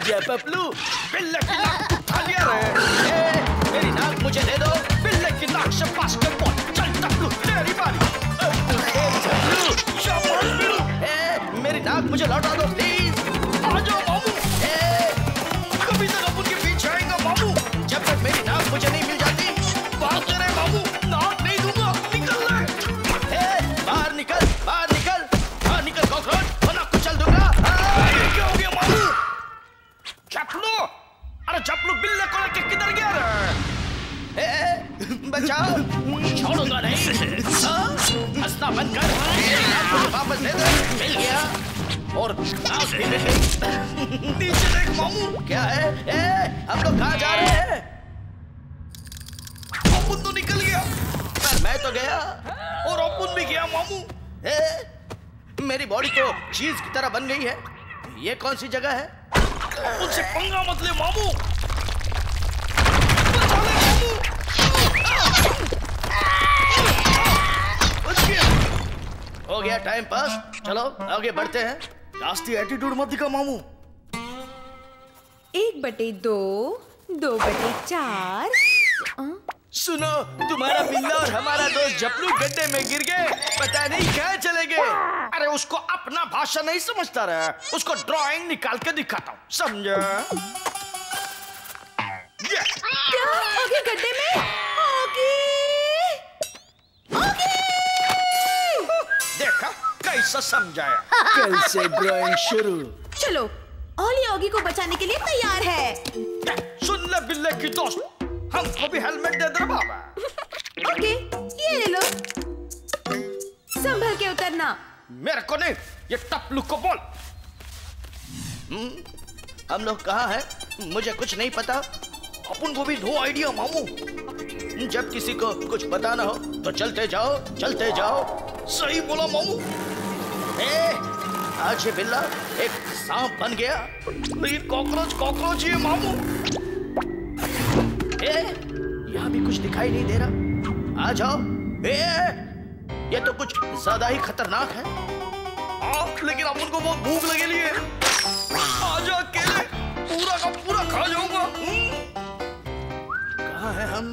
आजा पपलू, बिल्ले की नाक उठा लिया रे। मेरी नाक मुझे दे दो, बिल्ले की नाक से बास्केटबॉल। चल टपलू तेरी बारी। टपलू शाबाश बिल्लू। मेरी नाक मुझे लौटा दो प्लीज। आ जाओ मामू। कभी तक अपन के पीछे आएगा मामू। जब तक मेरी नाक मुझे नहीं मिल जाती बात करे मामू, नाक नहीं दूंगा। निकल ले। बाहर निकल, बाहर निकल, बाहर निकल कॉकरोच, वरना कुचल दूंगा। क्या हो गया मामू? चपलू, अरे चपलू बिल्ले को लेके किधर गया रे? बचाओ, छोड़ूंगा नहीं। हंसना बंद कर, मुझे वापस दे दे। मिल गया और नाक भी मिल गई। नीचे देख मामू। क्या है? हम लोग कहाँ जा रहे हैं? अपुन तो निकल गया, पर मैं तो गया और अपुन भी गया मामू। मेरी बॉडी तो चीज की तरह बन गई है। ये कौन सी जगह है? उनसे पंगा मत ले मामू। बचा ले मामू। हो गया टाइम पास, चलो आगे बढ़ते हैं। जास्ती एटीट्यूड मत दिखा मामू। 1/2, 2/4। सुनो, तुम्हारा बिल्ला और हमारा दोस्त जपलू गड्ढे में गिर गए, पता नहीं क्या चले गए। अरे उसको अपना भाषा नहीं समझता रहा, उसको ड्राइंग निकाल के दिखाता हूँ, समझा? क्या आगे गड्ढे में? देखा कैसा समझाया। कल से ड्राइंग शुरू। चलो, ओली ऑगी को बचाने के लिए तैयार है। सुन ले बिल्ले की दोस्त, हमको भी हेलमेट दे दे बाबा। ओके, ये ले लो। संभल के उतरना। मेरे को नहीं, ये टपलू को बोल। हम लोग कहाँ हैं? मुझे कुछ नहीं पता। अपन को भी नो आइडिया मामू। जब किसी को कुछ पता ना हो तो चलते जाओ, चलते जाओ। सही बोला मामू। आज ये बिल्ला एक सांप बन गया, लेकिन कॉकरोच कॉकरोच ही है मामू। यहाँ भी कुछ दिखाई नहीं दे रहा। आ जाओ। ये तो कुछ ज्यादा ही खतरनाक है। लेकिन अपन को बहुत भूख लगेली है। आ जाओ अकेले, पूरा का पूरा खा जाऊंगा। कहाँ है हम?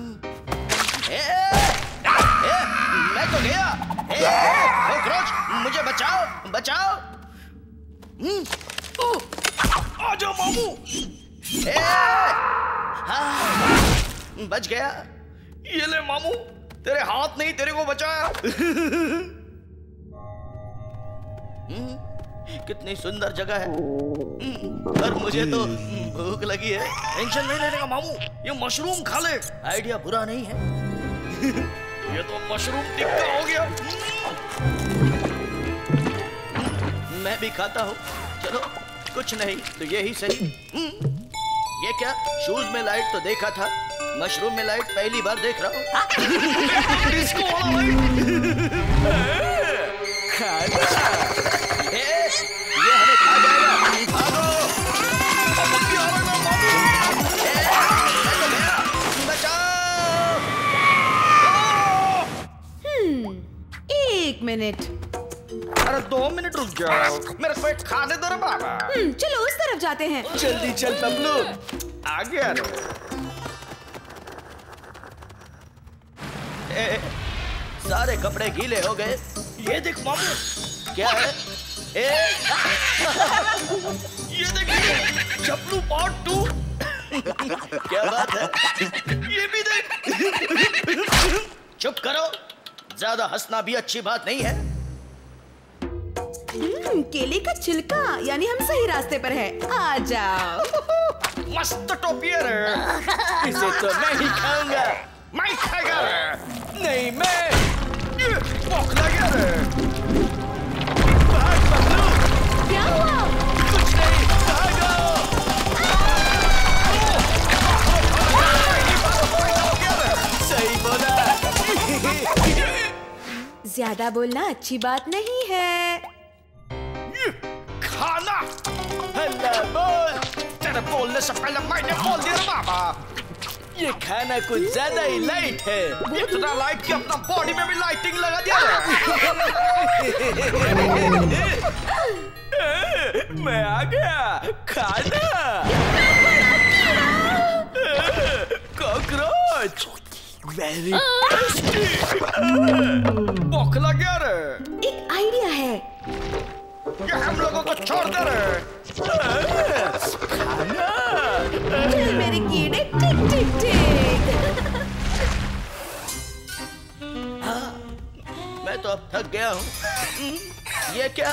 मैं तो गया। कॉकरोच मुझे बचाओ, बचाओ। आ जाओ मामू। बच गया। ये ले मामू, तेरे हाथ नहीं तेरे को बचाया। कितनी सुंदर जगह है, पर मुझे तो भूख लगी है। टेंशन नहीं लेने का मामू, ये मशरूम खा ले। आइडिया बुरा नहीं है। ये तो मशरूम टिक्का हो गया। मैं भी खाता हूँ। चलो कुछ नहीं तो यही सही। ये क्या? शूज में लाइट तो देखा था, मशरूम में लाइट पहली बार देख रहा हूँ। डिस्को वाला लाइट। ये हमें खा जाएगा। भागो। बचाओ। 1 मिनट। अरे 2 मिनट रुक जाओ, मेरे को एक खाने दो रे बाबा। चलो उस तरफ जाते हैं। जल्दी चल पपलू, आ गया रे। सारे कपड़े गीले हो गए। ये देख मामू, क्या है? ये देख, चपलू पार्ट 2। क्या बात है? ये भी देख। चुप करो, ज्यादा हंसना भी अच्छी बात नहीं है। केले का छिलका, यानी हम सही रास्ते पर है। आ जाओ। मस्त टोपी है रे। इसे तो मैं ही खाऊंगा। मैं खाएगा रे। नहीं मैं। बौखला गया रे। भाग पपलू। क्या हुआ? कुछ नहीं, भागो। सही बोला। ज्यादा बोलना अच्छी बात नहीं है। खाना। हेलो बोल। तेरे बोलने से पहले मैंने बोल दिया बाबा। ये खाना कुछ ज्यादा ही लाइट है। इतना लाइट कि अपना बॉडी में भी लाइटिंग लगा दिया। मैं आ गया खाना। Cockroach very tasty. बौखला क्या रे? एक आइडिया है। ये हम लोगों को छोड़ दे रे। खाना। चल मेरे कीड़े टिक टिक टिक। मैं तो अब थक गया हूँ। ये क्या?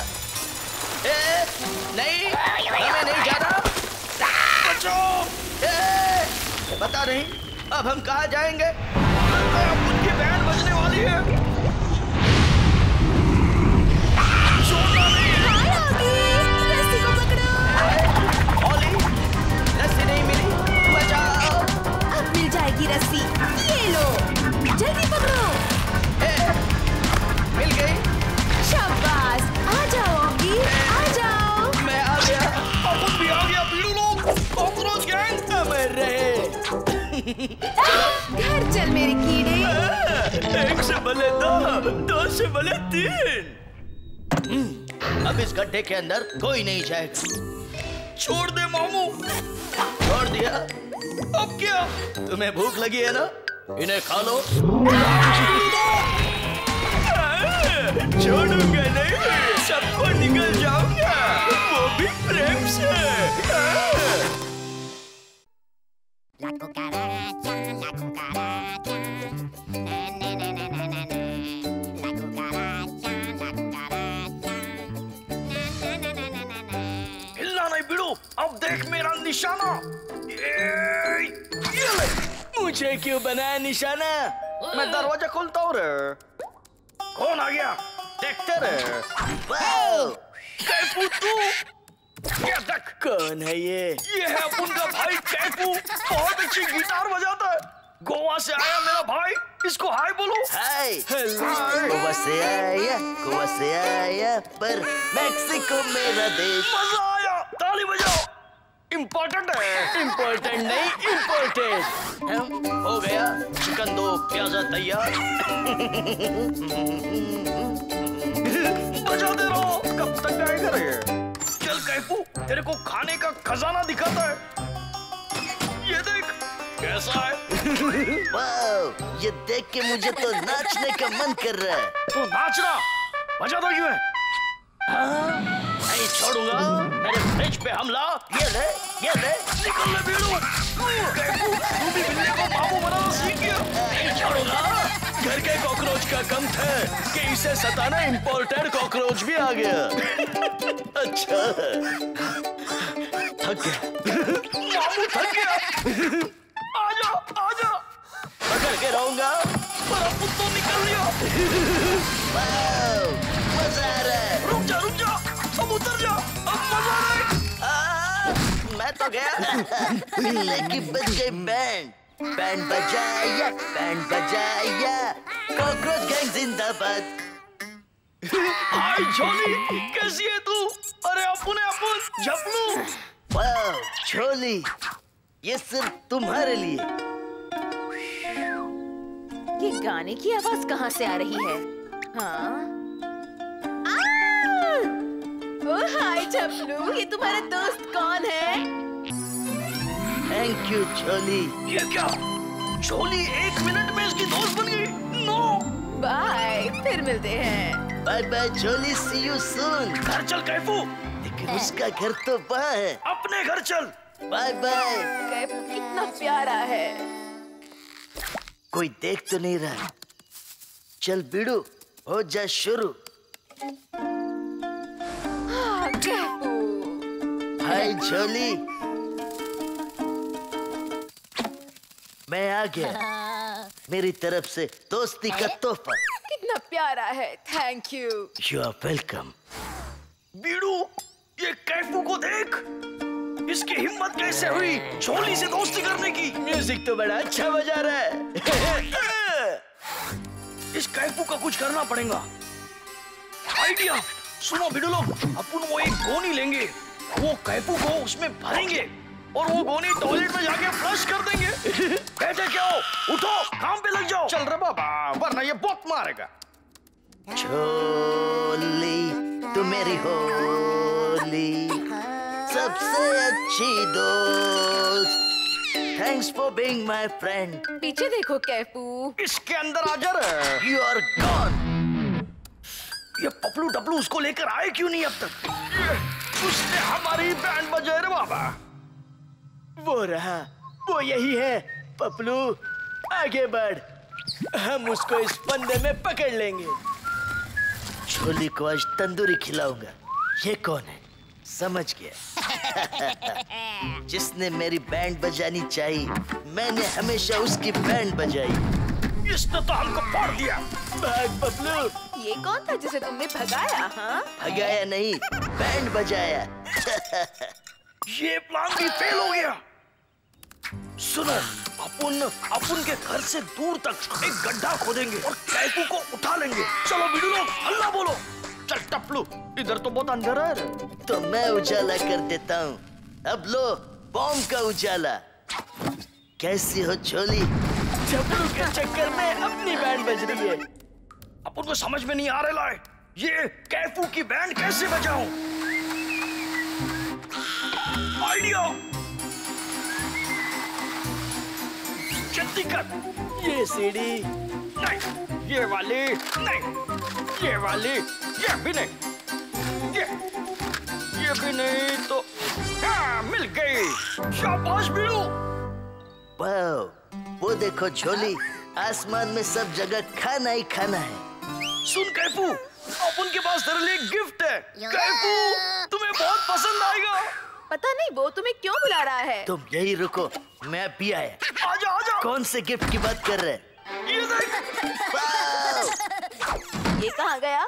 नहीं, हमें नहीं जाना। बचाओ! पता नहीं अब हम कहाँ जाएंगे। अब उनकी बैंड बजने वाली है। छोड़ना नहीं है। हाय ऑगी, रस्सी को पकड़ो। ऑली, रस्सी नहीं मिली। बचाओ! अब मिल जाएगी रस्सी। ये लो, जल्दी पकड़ो। मिल गई। शाबाश, आ जाओ ऑगी, आ जाओ। मैं आ गया। अपन भी आ गया। बीड़ू लोग, कॉकरोच गैंग मर रहे। घर चल मेरे कीड़े। एक से भले दो से भले तीन। अब इस गड्ढे के अंदर कोई नहीं जाएगा। छोड़ दे मामू। छोड़ दिया। अब क्या? तुम्हें भूख लगी है ना? इन्हें खा लो। छोड़ूंगा नहीं, सबको निकल जाऊंगा, वो भी प्रेम से। La cucaracha, la cucaracha, na na na na na na na. La cucaracha, na na na na na na. हिलना नहीं बिड़ू, अब देख मेरा निशाना। ये ले। मुझे क्यों बनाया निशाना? मैं दरवाजा खोलता हूँ रे। कौन आ गया? देखते रहे। वाओ! कैफू तू? ये देख। कौन है ये? ये है अपन का भाई कैफू। बहुत अच्छी गिटार बजाता है। गोवा से आया मेरा भाई। इसको हाय बोलो। हाय। गोवा से आया पर मैक्सिको मेरा देश। मजा आया। ताली बजाओ। इम्पोर्टेंट है। इम्पोर्टेंट नहीं, इम्पोर्टेंट। हो गया। चिकन दो प्याजा तैयार। बजाते रहो। कब तक गाएगा रे? चल कैफू, तेरे को खाने का खजाना दिखाता है। ये देख कैसा है। वाह, ये देख के मुझे तो नाचने का मन कर रहा है। तो नाचना। बजाता क्यों है? नहीं छोड़ूंगा। मेरे फ्रिज पे हमला। ये ले। निकल ले बीड़ू। कैफू, तू भी बिल्ली को मामू बनाना सीख गया। नहीं छोड़ूंगा। घर के कॉकरोच का कम था कि इसे सताना इम्पोर्टेड कॉकरोच भी आ गया। अच्छा, थक गया। मामू थक गया। आजा। पकड़ के रहूंगा। पर अब तो निकल लिया। वाह, मजा आ रहा है। रुक जा। अब उतर जा। अब मजा आ रहा है। मैं तो गया। बिल्ले की बज गई बैंड बजाया। कॉकरोच गैंग जिंदाबाद। हाय झोली, कैसी है तू? अरे अपन झपलू। वाह झोली, ये सिर्फ तुम्हारे लिए। ये गाने की आवाज कहाँ से आ रही है? हाँ? ओह हाय झपलू, ये तुम्हारा दोस्त कौन है? थैंक यू झोली। ये क्या? झोली 1 मिनट में इसकी दोस्त बन गई। नो। बाय, फिर मिलते हैं। बाय बाय झोली, सी यू सून। घर चल कैफू। लेकिन उसका घर तो वहाँ है। अपने घर चल। Bye bye. कैफू कितना प्यारा है। कोई देख तो नहीं रहा। चल बीड़ू, हो जा शुरू। कैफू। हाय झोली, मैं आ गया। मेरी तरफ से दोस्ती का तोहफा। कितना प्यारा है। Thank you. You are welcome. बीड़ू, ये कैफू को देख। इसकी हिम्मत कैसे हुई झोली से दोस्ती करने की? म्यूजिक तो बड़ा अच्छा बजा रहा है। इस कैफू का कुछ करना पड़ेगा। आइडिया। सुनो बीड़ू लोग, अपन वो एक गोनी लेंगे, वो कैफू को उसमें भरेंगे और वो गोनी टॉयलेट में जाके फ्लश कर देंगे। बैठे क्या हो? उठो, काम पे लग जाओ। चल रे बाबा, वरना ये बहुत मारेगा। झोली, तू मेरी हो छोली, सबसे अच्छी दोस्त। Thanks for being my friend. पीछे देखो कैफू। इसके अंदर आ जा रे। You are gone. ये पपलू डपलू उसको लेकर आए क्यों नहीं अब तक? उसने हमारी बैंड बजाए रे बाबा। वो रहा, वो यही है। पपलू आगे बढ़, हम उसको इस फंदे में पकड़ लेंगे। छोली को आज तंदूरी खिलाऊंगा। ये कौन है? समझ गया। जिसने मेरी बैंड बजानी चाहिए, मैंने हमेशा उसकी बैंड बजाई। इसने तो हमको फाड़ दिया। भाग पपलू। ये कौन था जिसे तुमने भगाया? हाँ, भगाया नहीं, बैंड बजाया। ये प्लान भी फेल हो गया। सुनो, अपन के घर से दूर तक एक गड्ढा खोदेंगे और कैफू को उठा लेंगे। चलो बिडू लोग, हल्ला बोलो। चल टपलू, इधर तो बहुत अंधेरा है। तो मैं उजाला कर देता हूँ। अब लो बॉम्ब का उजाला। कैसी हो छोली? टपलू के चक्कर में अपनी बैंड बज रही है। अपन को समझ में नहीं आ रहा है, ये कैफू की बैंड कैसे बजाऊं? आइडिया। जल्दी कर। ये सीढ़ी नहीं, ये वाली नहीं, ये वाली, ये भी नहीं, ये भी नहीं तो हाँ, मिल गई। शाबाश बिडू। वाओ, वो देखो छोली, आसमान में सब जगह खाना ही खाना है। सुन कैफू, अपन के पास तेरे लिए गिफ्ट है। कैफू, तुम्हें बहुत पसंद आएगा। पता नहीं वो तुम्हें क्यों बुला रहा है। तुम यही रुको, मैं अभी आया। आजा आजा। कौन से गिफ्ट की बात कर रहे? ये देख। वाओ, ये कहाँ गया?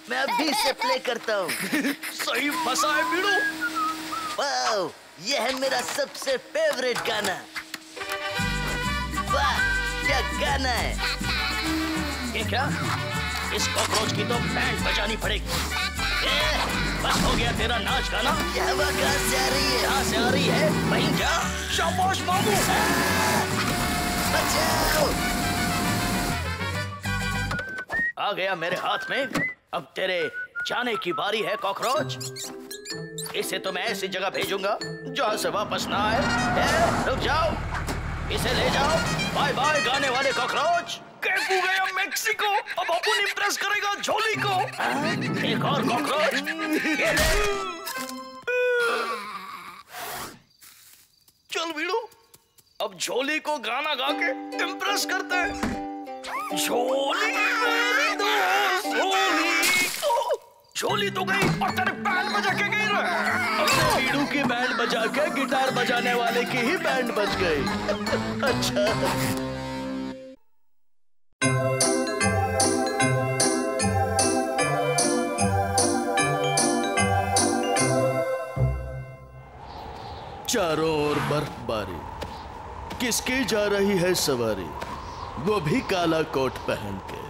मैं अभी से प्ले करता हूँ। सही फंसा है बिडू। वाओ, ये है मेरा सबसे फेवरेट गाना। वाह, क्या गाना है। ये क्या? इस कॉकरोच की तो बैंड बजानी पड़ेगी। बस हो गया तेरा नाच गाना। ये हवा कहाँ से आ रही है? कहाँ से आ रही है? वहीं जा। शाबाश मामू। बचाओ। आ गया मेरे हाथ में। अब तेरे जाने की बारी है कॉकरोच। इसे तो मैं ऐसी जगह भेजूंगा जहाँ से वापस ना आए। रुक जाओ, इसे ले जाओ। बाय बाय गाने वाले कॉकरोच। कैफू गया मेक्सिको, अब अपन इम्प्रेस करेगा झोली को। एक और कॉकरोच। ये ले। चल वीडू, अब झोली को गाना गा के इम्प्रेस करते हैं। झोली मेरी दोस्त, झोली तो गई और तेरे बैंड बजा के गई रे। अपने वीडू की बैंड बजा के गिटार बजाने वाले की ही बैंड बज गई। अच्छा, चारों ओर बर्फबारी, किसकी जा रही है सवारी, वो भी काला कोट पहन के।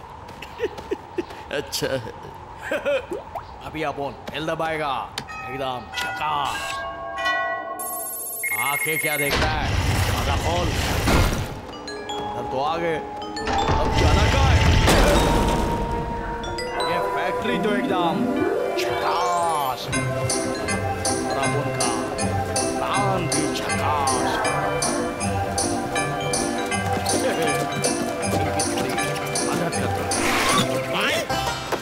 अच्छा है। अभी अपन हिल दबाएगा, एकदम झकास। आंखें क्या देखता है? आधा खोल। अंदर तो आ गए, अब जाना कहाँ है? ये फैक्ट्री तो एकदम झकास। और अब उनका प्लान भी झकास। मदद करते हैं।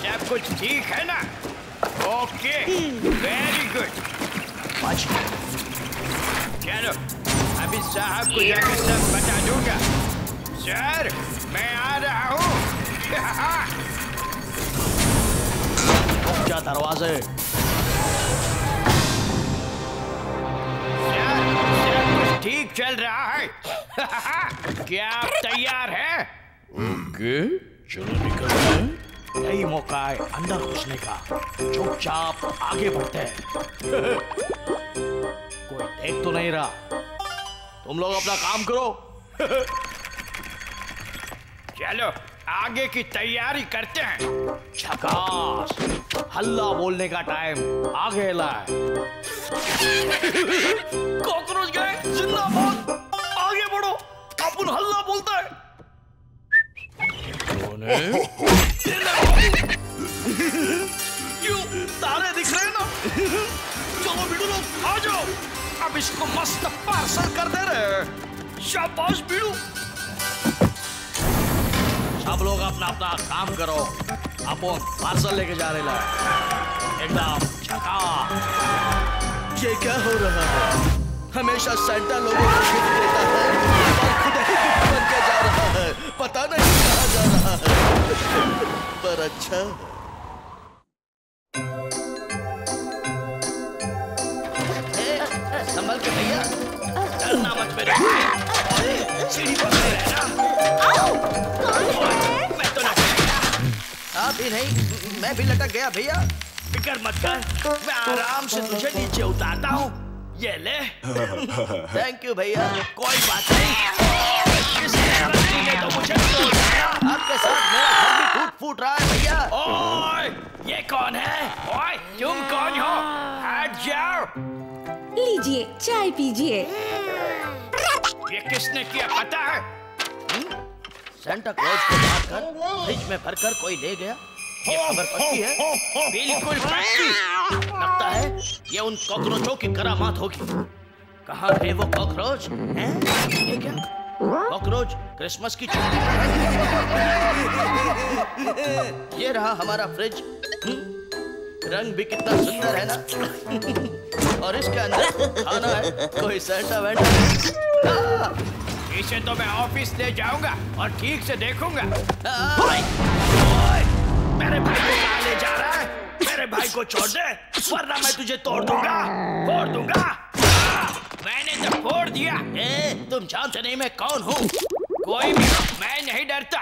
सब कुछ ठीक है ना? Okay, very good. चलो, अभी साहब को जाकर सब बता दूंगा। सर, मैं आ रहा हूँ। क्या दरवाजे? सर, कुछ ठीक चल रहा है। क्या आप तैयार हैं? ओके, चलो निकलते हैं। यही मौका है अंदर घुसने का। चुपचाप आगे बढ़ते हैं। कोई देख तो नहीं रहा। तुम लोग अपना काम करो। चलो, आगे की तैयारी करते हैं। झकास। हल्ला बोलने का टाइम आ गया है। कॉकरोच गए, जिंदाबाद। आगे बढ़ो, अपन हल्ला बोलता है। क्यों तारे दिख रहे हैं ना? चलो बीड़ू लोग आ जाओ, अब इसको मस्त पार्सल कर दे रहे। शाबाश बीड़ू। सब लोग अपना अपना काम करो, अपन पार्सल लेके जा रहे हैं एकदम झकास। ये क्या हो रहा है? हमेशा सेंटा लोगों को गिफ्ट देता है और खुद ही गिफ्ट बन के जा रहा है। पता नहीं कहाँ जा रहा है, पर अच्छा। संभल के भैया, डरना मत मेरे भाई। सीढ़ी पर रहना। मैं तो लटक गया। आप ही नहीं, मैं भी लटक गया भैया। फिक्र मत कर, मैं आराम से तुझे नीचे उतारता हूँ। ये ले। थैंक यू भैया। कोई बात नहीं। तो मुझे आपके साथ मेरा घर भी फूट रहा है भैया। ओए, ये कौन है? ओए, तुम कौन हो? हट जाओ। लीजिए चाय पीजिए। ये किसने किया पता है? सेंटा क्लॉज को मारकर फ्रिज में भरकर कोई ले गया। ये खबर पक्की है? बिल्कुल पक्की। लगता है ये उन कॉकरोचों की करामात होगी। कहाँ गए वो कॉकरोच? हैं? ये क्या? कॉकरोच क्रिसमस की छुट्टी पर है। ये रहा हमारा फ्रिज। रंग भी कितना सुंदर है ना। और इसके अंदर खाना है। कोई सेंटा वेंटा। इसे तो मैं ऑफिस ले जाऊंगा और ठीक से देखूंगा। मेरे भाई को कहाँ ले जा रहा है? मेरे भाई को छोड़ दे, वरना मैं तुझे तोड़ दूंगा, फोड़ दूंगा। मैंने तो फोड़ दिया। तुम जानते नहीं मैं कौन हूँ? कोई भी, मैं नहीं डरता।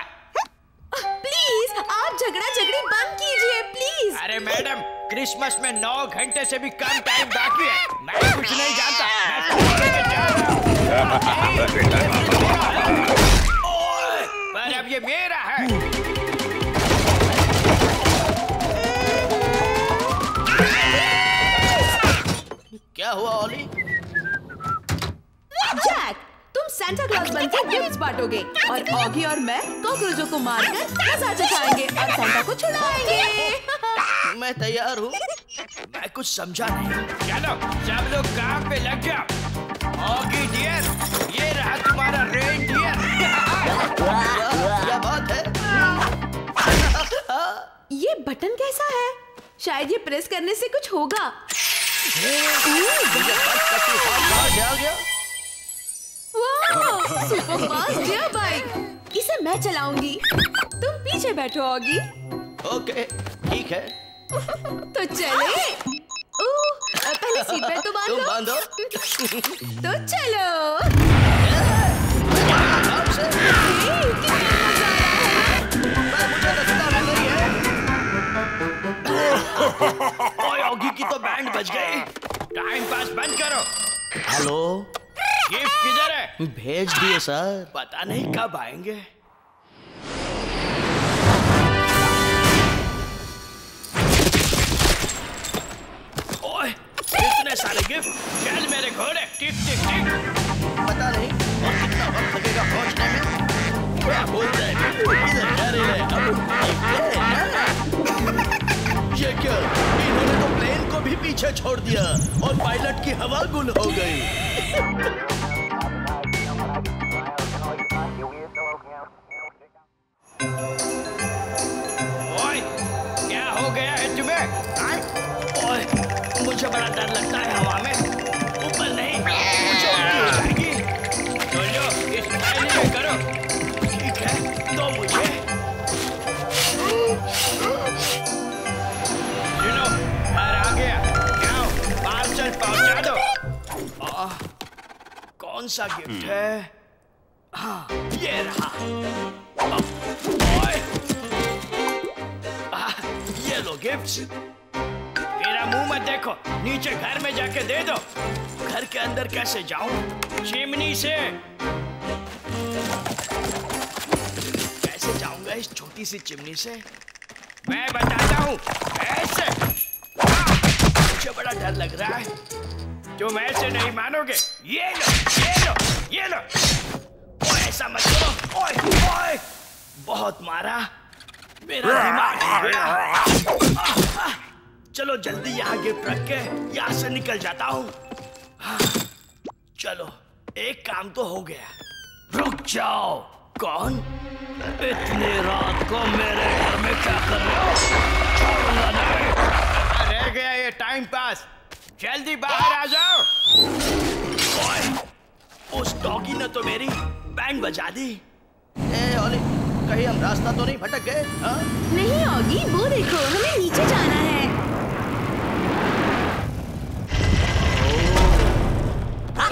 प्लीज आप झगड़ा झगड़ी बंद कीजिए प्लीज। अरे मैडम, क्रिसमस में 9 घंटे से भी कम टाइम बाकी है। मैं कुछ नहीं जानता। मैं लेके जा रहा हूँ। पर अब ये मेरा है। क्या हुआ ओली? जैक, तुम सेंटा क्लॉज बनकर गिफ्ट्स बांटोगे और ऑगी और मैं कॉकरोचों को मारकर मजा चखाएंगे और सेंटा को छुड़ाएंगे। मैं तैयार हूँ। मैं कुछ समझा नहीं। चलो सब लोग काम पे लग जाओ। ऑगी डियर, ये रहा तुम्हारा रेनडियर। क्या बात है? ये बटन कैसा है? शायद ये प्रेस करने से कुछ होगा। Super fast gear bike. इसे मैं चलाऊंगी, तुम पीछे बैठो ऑगी। ओके ठीक है। तो चले। पहले सीट बेल्ट तो तुम बांधो। बांधो। तो चलो। कितना मजा आ रहा है। मुझे रास्ता मिल रही है। ओए ऑगी की तो बैंड बज गई। टाइम पास बंद करो। हेलो, गिफ्ट किधर है? भेज दिए सर। पता नहीं कब आएंगे। ओए, इतने सारे गिफ्ट। चल मेरे घोड़े, टिक टिक टिक। पता नहीं और कितना वक्त लगेगा पहुंचने में। क्या बोलते हैं? इधर जा रहे हैं। ये क्या? इन्होंने तो प्लेन को भी पीछे छोड़ दिया और पायलट की हवा गुल हो गई। ओए, क्या हो गया है तुम्हें? ओए, मुझे बड़ा डर लगता है हवा में। ऊपर नहीं, मुझे उल्टी हो जाएगी। चलो, इस थैली में करो। ठीक है, तो मुझे सुनो, घर आ गया। जाओ, पार्सल पहुंचा दो। कौन सा गिफ्ट है? हाँ, ये रहा। ओए, ये लो गिफ्ट्स। मेरा मुंह मत देखो, नीचे घर में जाके दे दो। घर के अंदर कैसे जाऊं? चिमनी से। कैसे जाऊंगा इस छोटी सी चिमनी से? मैं बताता हूँ, ऐसे। मुझे बड़ा डर लग रहा है। तुम ऐसे नहीं मानोगे। ये लो, ये लो, ये लो। ओए, ऐसा मत करो। ओए, ओए, बहुत मारा। मेरा दिमाग हिल गया। चलो जल्दी यहाँ गिफ्ट रख के यहाँ से निकल जाता हूँ। हाँ, चलो एक काम तो हो गया। रुक जाओ। कौन? इतनी रात को मेरे घर में क्या कर रहे हो? छोड़ूंगा नहीं। रह गया ये टाइम पास, जल्दी बाहर आ जाओ। ओए, उस डॉगी ने तो मेरी बैंड बजा दी। ए ओली, कहीं हम रास्ता तो नहीं भटक गए? हाँ? नहीं ऑगी, वो देखो हमें नीचे जाना है।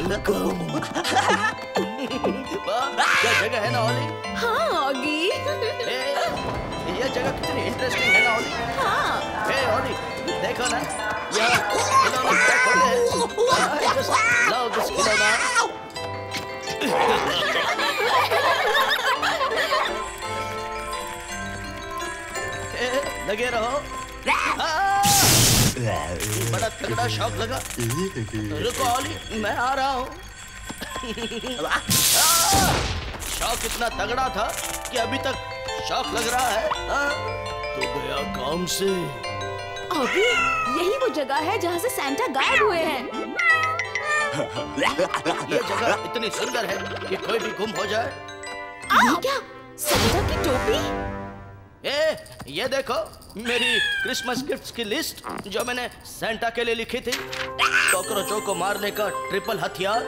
क्या जगह है ना ओली? हाँ ऑगी। ये जगह कितनी इंटरेस्टिंग है ना ओली? हाँ। हे ओली, देखो ना, यहाँ खिलौने पैक होते हैं। Just love this खिलौना। लगे रहो। बड़ा तगड़ा शौक लगा। रुको ओली, मैं आ रहा हूँ। शौक इतना तगड़ा था कि अभी तक शौक लग रहा है। तो गया काम से। ऑगी, यही वो जगह है जहाँ से सैंटा गायब हुए हैं। ये जगह इतनी सुंदर है कि कोई भी गुम हो जाए। ये क्या? सैंटा की टोपी? ये देखो मेरी क्रिसमस गिफ्ट्स की लिस्ट जो मैंने सैंटा के लिए लिखी थी। कॉकरोचों को मारने का ट्रिपल हथियार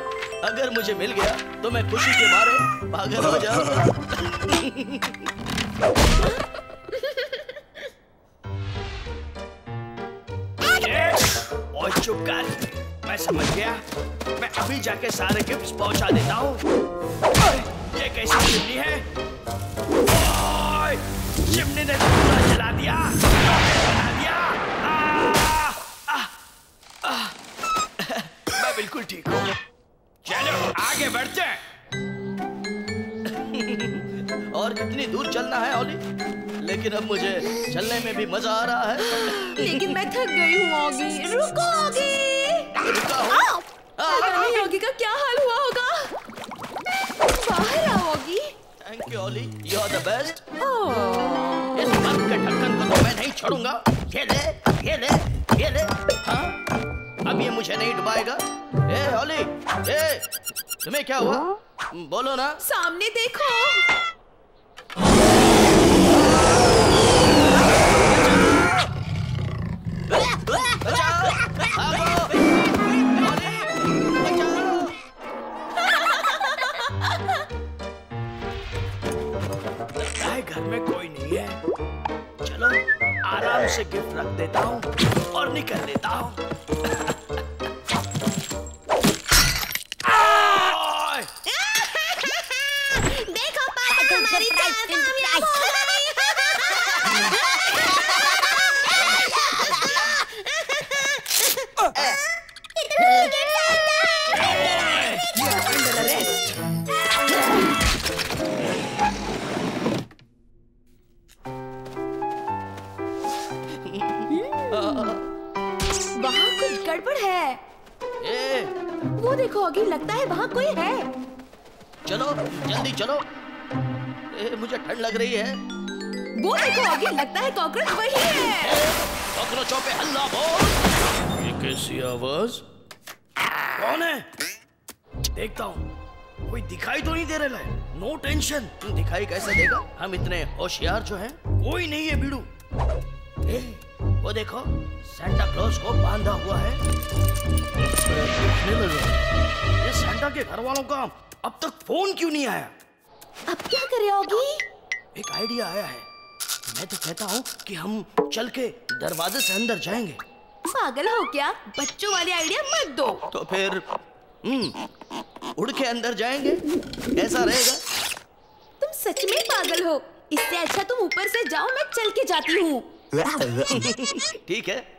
अगर मुझे मिल गया तो मैं खुशी के मारे पागल हो जाऊंगा। ओए चुप कर, मैं समझ गया। मैं अभी जाके सारे गिफ्ट्स पहुंचा देता हूँ। ये कैसी चिमनी है? ओए, चिमनी ने पूरा जला दिया, बना दिया। मैं बिल्कुल ठीक हूँ। चलो आगे बढ़ते हैं। और कितनी दूर चलना है ओली? लेकिन अब मुझे चलने में भी मजा आ रहा है। लेकिन मैं थक गई हूँ ऑगी। रुको ऑगी। रुका हूँ। पता नहीं ऑगी का क्या हाल हुआ होगा। बाहर आओ Oggy. Thank you Olly, you are the best. Oh. इस बंद के ढक्कन को तो मैं नहीं छोड़ूंगा। ये ले, ये ले, ये ले। हाँ, अब ये मुझे नहीं डुबाएगा। ए ओली, ए, तुम्हें क्या हुआ? बोलो ना। सामने देखो। बचाओ, भागो, ओली, बचाओ। लगता है घर में कोई नहीं है। चलो आराम से गिफ्ट रख देता हूँ और निकल लेता हूँ। देखो पापा, हमारी कामयाब हो वहाँ कुछ गड़बड़ है। ए, वो देखो ऑगी, लगता है वहाँ कोई है। चलो जल्दी चलो। ए, मुझे ठंड लग रही है। वो देखो ऑगी, लगता है कॉकरोच वही है। कॉकरोचों पे हल्ला बोल। ये कैसी आवाज? कौन है? देखता हूँ। कोई दिखाई तो नहीं दे रहा है। No tension. दिखाई कैसे देगा? हम इतने होशियार जो हैं। कोई नहीं है बीड़ू। ए, वो देखो सैंटा क्लॉज को बांधा हुआ है। देखने लगा। ये सैंटा के घर वालों का अब तक फोन क्यों नहीं आया? अब क्या करे ऑगी? एक आइडिया आया है। मैं तो कहता हूँ कि हम चल के दरवाजे से अंदर जाएंगे। पागल हो क्या? बच्चों वाली आइडिया मत दो। तो फिर उड़ के अंदर जाएंगे, कैसा रहेगा? तुम सच में पागल हो। इससे अच्छा तुम ऊपर से जाओ, मैं चल के जाती हूँ। ठीक है।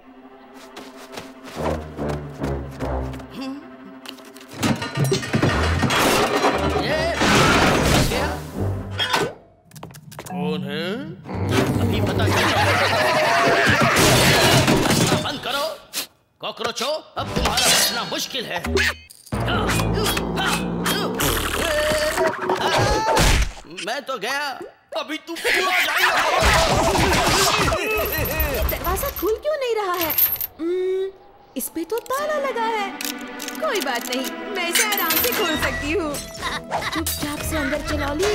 कौन है? अभी पता चलेगा। बंद करो कॉकरोचों, अब तुम्हारा बचना मुश्किल है। मैं तो गया, अभी तू पूरा जाएगा। दरवाजा खुल क्यों नहीं रहा है? इस पे तो ताला लगा है। कोई बात नहीं, मैं इसे आराम से खोल सकती हूँ। चुपचाप से अंदर चला ली।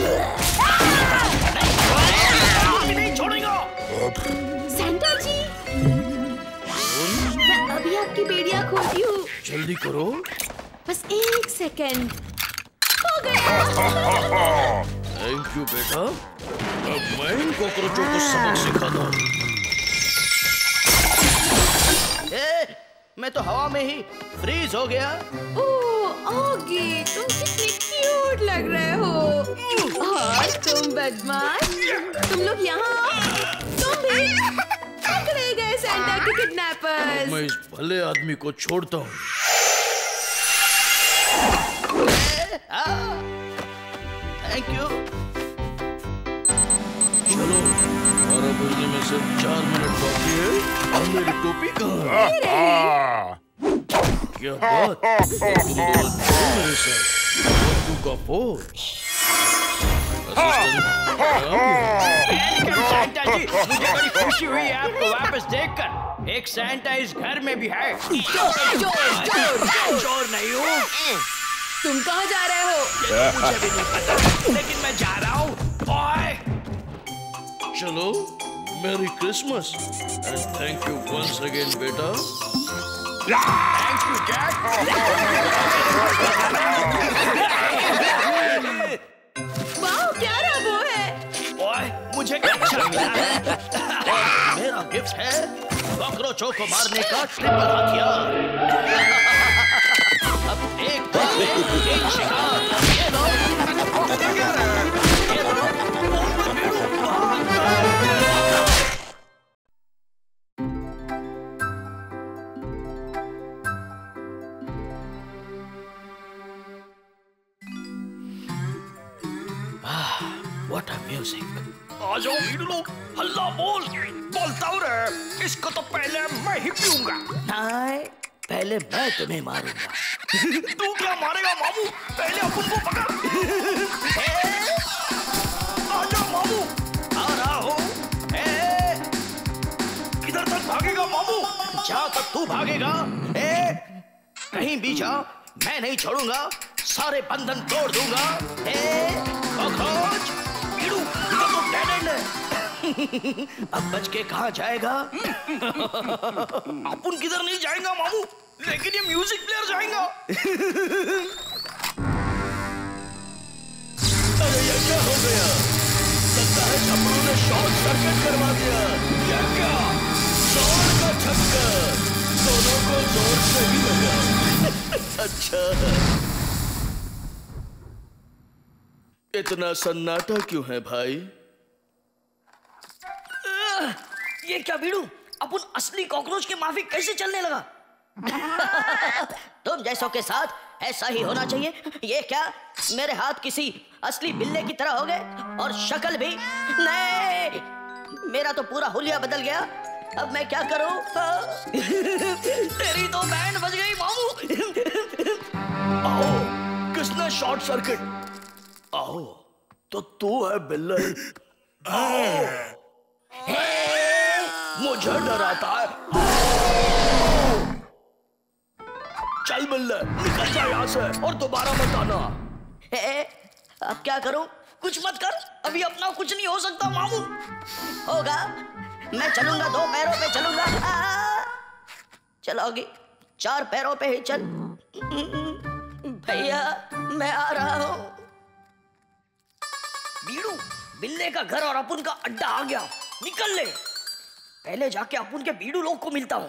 नहीं छोड़ेगा। सेंटा जी, मैं अभी आपकी बेड़ियाँ खोलती हूँ। जल्दी करो। बस 1 सेकंड। हो गया। थैंक यू बेटा। अब मैं इन कॉकरोचों को सबक सिखाता हूँ। मैं तो हवा में ही फ्रीज हो गया। ओह ऑगी, तुम कितने क्यूट लग रहे हो। और तुम बदमाश, तुम लोग यहाँ आओ। तुम भी पकड़े गए सेंटा के किडनैपर्स। मैं इस भले आदमी को छोड़ता हूँ। Thank you. चलो, 12 बजने में सिर्फ 4 मिनट बाकी है। और मेरी टोपी कहाँ है? क्या बात? तुम दोनों चलो मेरे साथ। बंदूक का फोर्स। वेलकम सेंटा जी, मुझे बड़ी खुशी हुई है आपको वापस देखकर। एक सेंटा इस घर में भी है। चोर नहीं हूँ। तुम कहाँ जा रहे हो? मुझे भी नहीं पता, लेकिन मैं जा रहा हूँ। बाय। चलो, merry Christmas and thank you once again बेटा। Thank you Jack. वाह, प्यारा वो है। ओए, मुझे अच्छा मिला है। मेरा गिफ्ट है कॉकरोचों को मारने का ट्रिपल हथियार। अब एक बार में एक शिकार। ये लो। ये लो। What a music! आ जाओ भीड़ लोग, हल्ला बोल। बोलता हूँ रे, इसको तो पहले मैं ही पीऊंगा। नहीं, पहले मैं तुम्हें मारूंगा। तू क्या मारेगा मामू? पहले अपन को पकड़। आ जाओ मामू। आ रहा हूँ। किधर तक भागेगा मामू? जहाँ तक तू भागेगा। कहीं भी जा, मैं नहीं छोड़ूंगा। सारे बंधन तोड़ दूंगा। कॉकरोच, भीड़ू, इधर तो डेड एंड है। अब बच के कहाँ जाएगा? अपन किधर नहीं जाएगा मामू, लेकिन ये म्यूजिक प्लेयर जाएगा। अरे ये क्या हो गया? लगता है छपड़ों ने शॉर्ट सर्किट करवा दिया। ये क्या? जोर का छक्कर, दोनों को जोर से ही लगा। अच्छा, इतना सन्नाटा क्यों है भाई? ये क्या भीड़ू? अपन असली कॉकरोच के माफिक कैसे चलने लगा? तुम जैसों के साथ ऐसा ही होना चाहिए। ये क्या मेरे हाथ किसी असली बिल्ले की तरह हो गए? और शक्ल भी नहीं। मेरा तो पूरा हुलिया बदल गया। अब मैं क्या करूं? तेरी तो बैंड बज गई मामू। आओ, किसने शॉर्ट सर्किट? आओ, तो तू है बिल्ले। मुझे डराता है। चल बिल्ले, निकल जा यहाँ से और दोबारा मत आना। अब क्या करूं? कुछ मत कर, अभी अपना कुछ नहीं हो सकता मामू। होगा, मैं चलूंगा, 2 पैरों पे चलूंगा। चलोगी, 4 पैरों पे ही चल। भैया, मैं आ रहा हूं। बीड़ू, बिल्ले का घर और अपुन का अड्डा आ गया। निकल ले। पहले जाके अपुन के बीड़ू लोग को मिलता हूं।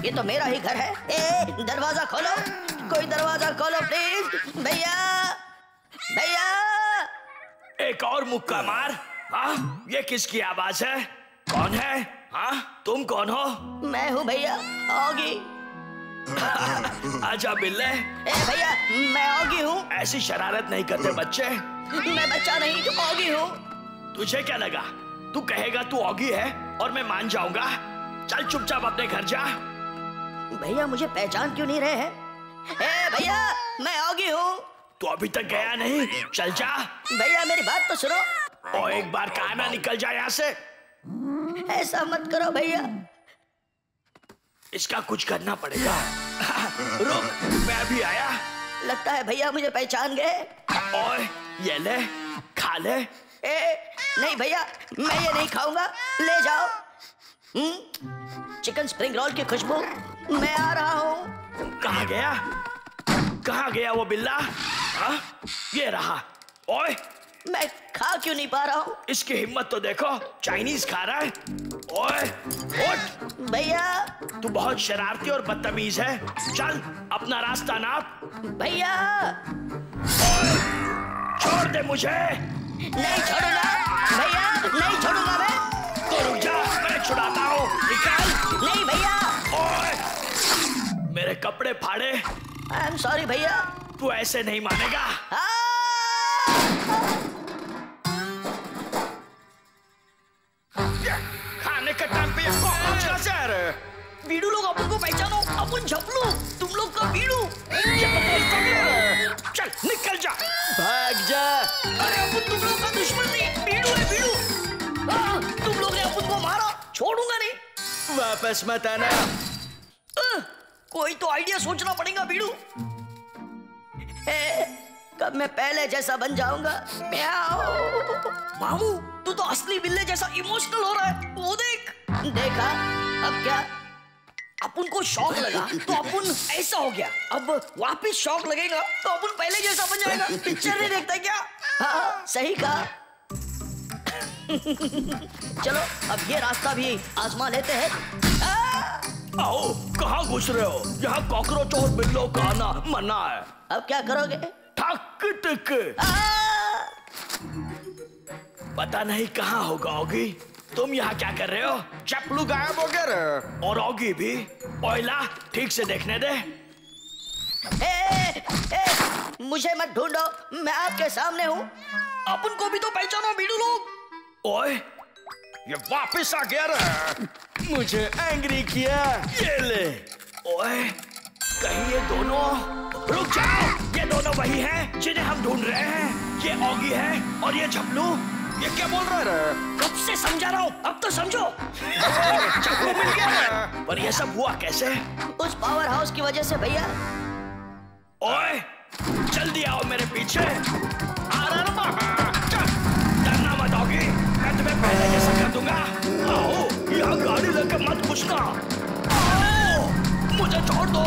ये तो मेरा ही घर है। दरवाजा खोलो, कोई दरवाजा खोलो प्लीज। भैया, भैया। एक और मुक्का मार। हाँ, ये किसकी आवाज है? कौन है? हाँ, तुम कौन हो? मैं हूँ भैया, ऑगी। आजा बिल्ले। भैया, मैं ऑगी हूँ। ऐसी शरारत नहीं करते बच्चे। मैं बच्चा नहीं, ऑगी हूँ। तुझे क्या लगा? तू कहेगा तू ऑगी है और मैं मान जाऊंगा? चल चुपचाप अपने घर जा। भैया, मुझे पहचान क्यों नहीं रहे हैं? भैया, मैं ऑगी हूँ। तू अभी तक गया नहीं? चल जा। भैया, मेरी बात तो सुनो। और एक बार कहा ना, निकल जा यहाँ से। ऐसा मत करो भैया। इसका कुछ करना पड़ेगा। रुक, मैं अभी आया। लगता है भैया मुझे पहचान गए। ओए, ये ले, खा ले। नहीं भैया, मैं ये नहीं खाऊंगा, ले जाओ। चिकन स्प्रिंग रोल की खुशबू, मैं आ रहा हूँ। कहाँ गया? कहाँ गया वो बिल्ला? हाँ? ये रहा। ओए, मैं खा क्यों नहीं पा रहा हूँ? इसकी हिम्मत तो देखो, चाइनीज खा रहा है। ओए, उठ। भैया। तू बहुत शरारती और बदतमीज है। चल, अपना रास्ता नाप। भैया। ओए, छोड़ दे मुझे। नहीं छोड़ूंगा भैया, नहीं छोड़ूंगा मैं। तो रुक जा, मैं छुड़ाता हूँ। निकाल। नहीं भैया। ओए, मेरे कपड़े फाड़े। आई एम सॉरी भैया। तू ऐसे नहीं मानेगा। खाने के टाइम पे ये कॉकरोच कहाँ से आ रहे हैं? बीड़ू लोग अपन को पहचानो, अपन झपलू, तुम लोग का बीड़ू। ये तो बहुत कम ले रहे हैं। चल, निकल जा। भाग जा। अरे अपन तुम लोग का दुश्मन नहीं, बीड़ू है बीड़ू। तुम लोग ने अपन को मारा, छोड़ूंगा नहीं। वापस मत आना। कोई तो आइडिया सोचना पड़ेगा बीड़ू। कब मैं पहले जैसा बन जाऊंगा। मामू, तू तो असली बिल्ले जैसा इमोशनल हो रहा है। वो देख। देखा? अब क्या? अपन को शौक लगा तो अपन ऐसा हो गया। अब वापस शौक लगेगा तो अपन पहले जैसा बन जाएगा। पिक्चर नहीं देखता क्या? हाँ, सही कहा। चलो अब ये रास्ता भी आजमा लेते हैं। आओ, कहाँ घुस रहे हो? यहाँ कॉकरोच और बिल्लों का आना मना है। अब क्या करोगे? ठक टिक। पता नहीं कहाँ होगा ऑगी। तुम यहाँ क्या कर रहे हो? चपलू गायब हो गया। और ऑगी भी। ओयला, ठीक से देखने दे। मुझे मत ढूंढो, मैं आपके सामने हूँ। अपन को भी तो पहचानो बीड़ू लोग। ओए, ये वापस आ गया रे। मुझे एंग्री किया। ये ले। ओए, कहीं ये दोनों। रुक जाओ, ये दोनों वही हैं जिन्हें हम ढूंढ रहे हैं। ये ऑगी है और ये झपलू। ये क्या बोल रहा है? कब से समझा रहा हूँ, अब तो समझो। चपलू मिल गया। पर ये सब हुआ कैसे? उस पावर हाउस की वजह से भैया। ओए, जल्दी आओ मेरे पीछे। डरना मत ऑगी, मैं तुम्हें पहले जैसा कर दूंगा। आओ, यहाँ गाड़ी लेकर मत घुसना। आओ, मुझे छोड़ दो।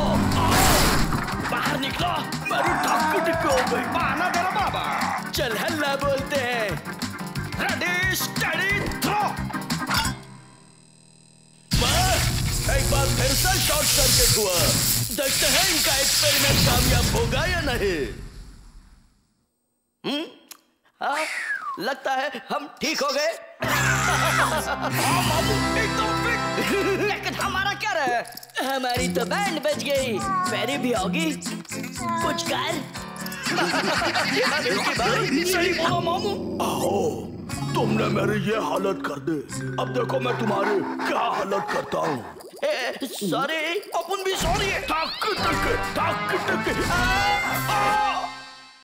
बाहर निकलो, मेरी ठक टिक हो गई। बहाना दे रहा बाबा। चल हल्ला बोलते हैं। Ready steady throw. एक बार फिर से शॉर्ट सर्किट हुआ। देखते हैं इनका एक्सपेरिमेंट कामयाब होगा या नहीं। हाँ, लगता है हम ठीक हो गए। लेकिन हमारा क्या रहा? हमारी तो बैंड बज गई। मेरी भी होगी। कुछ कर। सही बोला मामू। आओ, तुमने मेरी ये हालत कर दी। अब देखो मैं तुम्हारी क्या हालत करता हूँ। सॉरी। अपन भी सॉरी है। ठक टिक, ठक टिक।